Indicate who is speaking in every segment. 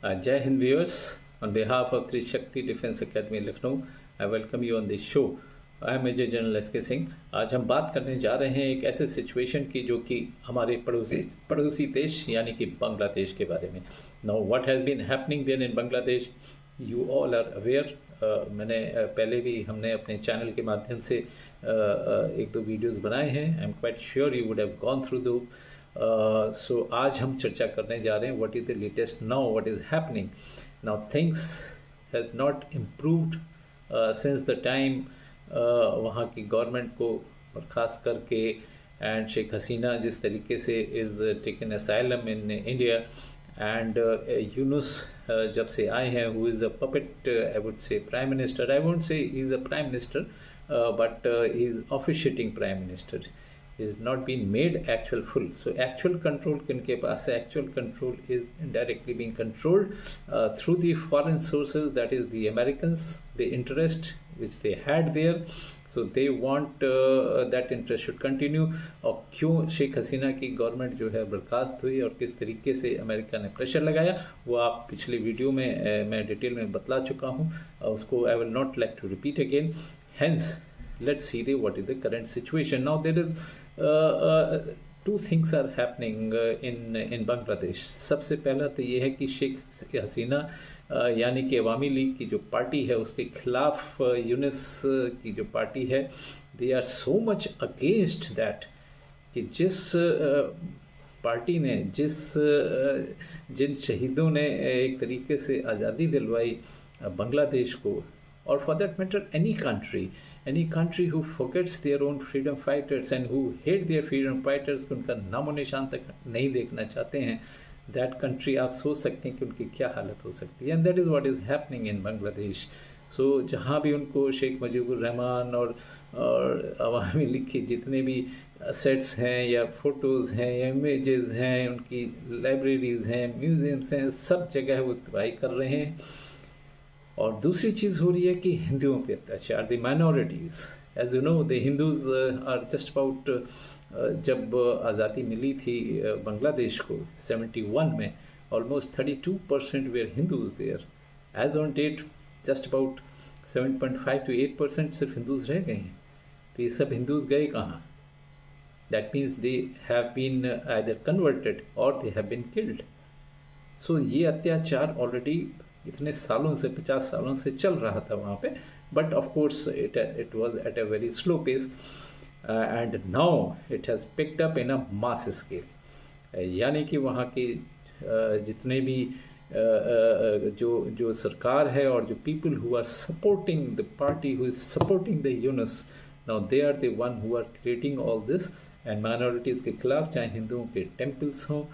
Speaker 1: Jai Hind viewers, on behalf of Tri Shakti Defence Academy Lucknow, I welcome you on this show. I am major general S Singh. आज हम बात करने जा रहे हैं एक ऐसे सिचुएशन की जो कि हमारे पड़ोसी देश यानी कि बांग्लादेश के बारे में। Now what has been happening there in Bangladesh, you all are aware. मैंने पहले भी हमने अपने चैनल के माध्यम से एक दो वीडियोस बनाए हैं। I am quite sure you would have gone through दो। सो आज हम चर्चा करने जा रहे हैं what is the latest now, what is happening now. Things has not improved since the time वहाँ की गवर्नमेंट को बर्खास्त करके एंड शेख हसीना जिस तरीके से is taken asylum in India and Yunus जब से आए हैं, who is a puppet, I would से prime minister. I won't say he is a prime minister but he is officiating prime minister, is not being made actual full. So actual control किनके पास है? Actual control is indirectly being controlled through the foreign sources, that is the Americans, the interest which they had there. So they want that interest should continue. और क्यों शेख हसीना की government जो है बर्खास्त हुई और किस तरीके से अमेरिका ने प्रेशर लगाया, वो आप पिछले वीडियो में मैं डिटेल में बतला चुका हूँ। उसको I will not like to repeat again. Hence, let's see what is the current situation. Now there is two things are happening in Bangladesh. सबसे पहला तो ये है कि शेख हसीना यानी कि अवामी लीग की जो पार्टी है उसके खिलाफ यूनिस की जो पार्टी है, they are so much against that कि जिस पार्टी ने जिन शहीदों ने एक तरीके से आज़ादी दिलवाई बांग्लादेश को, or for that matter any country who forgets their own freedom fighters and who hate their freedom fighters, उनका नामो निशान तक नहीं देखना चाहते हैं, that country आप सोच सकते हैं कि उनकी क्या हालत हो सकती है। and that is what is happening in Bangladesh. so जहाँ भी उनको शेख मुजीबुर रहमान और अवामी लीग के जितने भी सेट्स हैं या फ़ोटोज़ हैं या इमेजेस हैं, उनकी लाइब्रेरीज़ हैं, म्यूज़ियम्स हैं, सब जगह वो तबाही कर रहे हैं। और दूसरी चीज़ हो रही है कि हिंदुओं पे अत्याचार, the minorities. As you know the Hindus are just about, जब आज़ादी मिली थी बांग्लादेश को 71 में, almost 32% were Hindus there. As on date just about 7.5 to 8% सिर्फ हिंदूज़ रह गए हैं। तो ये सब हिंदूज़ गए कहाँ? That means they have been either converted और they have been killed. So ये अत्याचार ऑलरेडी इतने सालों से 50 सालों से चल रहा था वहाँ पे, but of course it was at a very slow pace and now it has picked up in a mass scale. यानी कि वहाँ के जितने भी जो सरकार है और जो people who are supporting the party who is supporting the Yunus, now they are the one who are creating all this and minorities के खिलाफ, चाहे हिंदुओं के टेम्पल्स हों,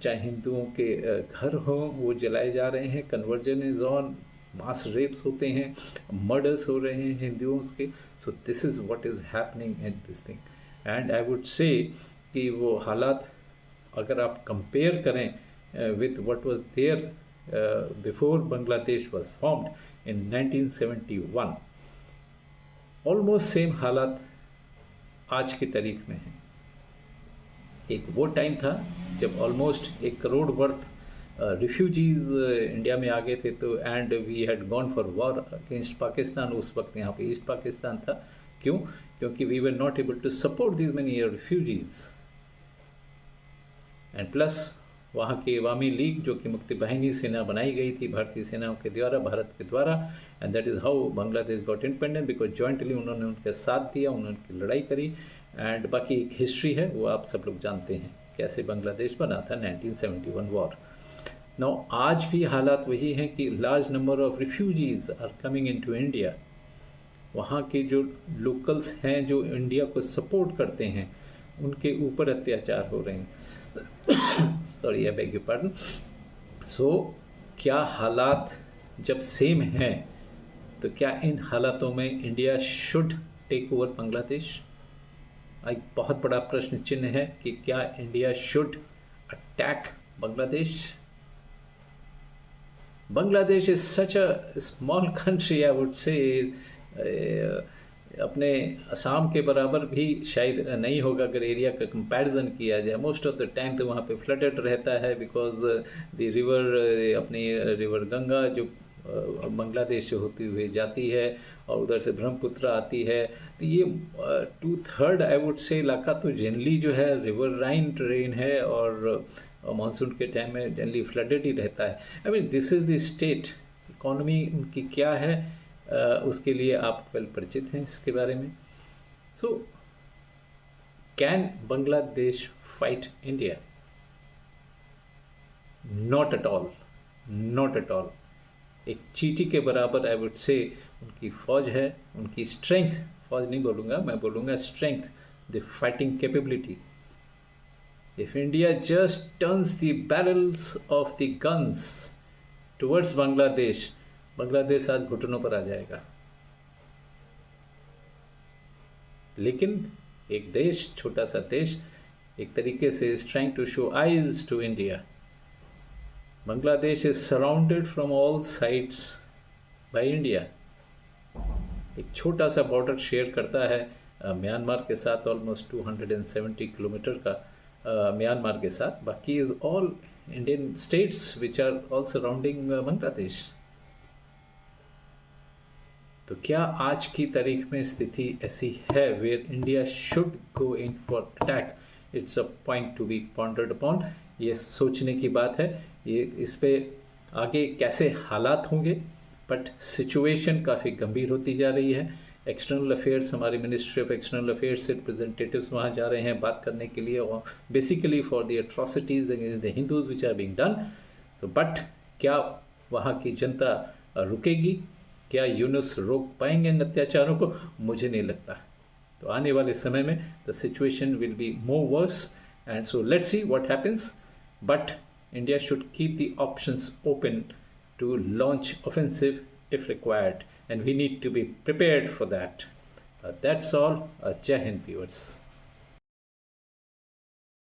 Speaker 1: चाहे हिंदुओं के घर हों, वो जलाए जा रहे हैं। Conversion is on, mass rapes होते हैं, मर्डर्स हो रहे हैं हिंदुओं के। So this is what is happening in this thing and I would say कि वो हालात अगर आप कंपेयर करें with what was there before Bangladesh was formed in 1971, almost same हालात आज की तारीख में हैं। एक वो टाइम था जब ऑलमोस्ट 1 करोड़ वर्थ रिफ्यूजीज़ इंडिया में आ गए थे, तो and we had gone for war against Pakistan. उस वक्त यहाँ पे ईस्ट पाकिस्तान था। क्यों? क्योंकि we were not able to support this many refugees and plus वहाँ की अवामी लीग जो कि मुक्ति बाहिनी सेना बनाई गई थी भारतीय सेनाओं के द्वारा, भारत के द्वारा, and that is how Bangladesh got independent, because jointly उन्होंने उनके साथ दिया, उन्होंने उनकी लड़ाई करी एंड बाकी एक हिस्ट्री है वो आप सब लोग जानते हैं कैसे बांग्लादेश बना था 1971 वॉर। नाउ आज भी हालात वही हैं कि large number of refugees are coming into India. वहाँ के जो लोकल्स हैं जो इंडिया को सपोर्ट करते हैं उनके ऊपर अत्याचार हो रहे हैं। Sorry, I beg you pardon. So क्या हालात जब सेम हैं तो क्या इन हालातों में India should take over Bangladesh? एक बहुत बड़ा प्रश्न चिन्ह है कि क्या India should attack Bangladesh? Bangladesh is such a small country, I would say. अपने असम के बराबर भी शायद नहीं होगा अगर एरिया का कंपैरिजन किया जाए। मोस्ट ऑफ द टाइम तो वहाँ पे फ्लडेड रहता है बिकॉज द रिवर, अपनी रिवर गंगा जो बांग्लादेश से होती हुई जाती है और उधर से ब्रह्मपुत्र आती है। तो ये 2/3 आई वुड से इलाका तो जनरली जो है रिवर राइन टेरेन है और मानसून के टाइम में जनरली फ्लडेड ही रहता है। I mean this is the state. Economy उनकी क्या है उसके लिए आप वेल परिचित हैं इसके बारे में। So can Bangladesh fight India? Not at all, not at all. एक चींटी के बराबर आई वुड से उनकी फौज है, उनकी स्ट्रेंथ, फौज नहीं बोलूँगा मैं, बोलूँगा strength, the fighting capability. If India just turns the barrels of the guns towards Bangladesh, Bangladesh आज घुटनों पर आ जाएगा। लेकिन एक देश, छोटा सा देश, एक तरीके से is trying to show eyes to India. Bangladesh is surrounded from all sides by India. एक छोटा सा बॉर्डर शेयर करता है म्यांमार के साथ, ऑलमोस्ट 270 किलोमीटर का म्यांमार के साथ। बाकी is all Indian states which are all surrounding Bangladesh. तो क्या आज की तारीख में स्थिति ऐसी है where India should go in for attack? It's a point to be pondered upon. ये सोचने की बात है, ये इस पे आगे कैसे हालात होंगे। बट सिचुएशन काफ़ी गंभीर होती जा रही है। एक्सटर्नल अफेयर्स, हमारी मिनिस्ट्री ऑफ एक्सटर्नल अफेयर्स से रिप्रेजेंटेटिव्स वहाँ जा रहे हैं बात करने के लिए, और basically for the atrocities against the Hindus which are being done. तो बट क्या वहाँ की जनता रुकेगी? क्या यूनुस रोक पाएंगे इन अत्याचारों को? मुझे नहीं लगता। तो आने वाले समय में the situation will be more verse, and so let's see what happens. But India should keep the options open to launch offensive if required, and we need to be prepared for that. That's all. Jai Hind, viewers.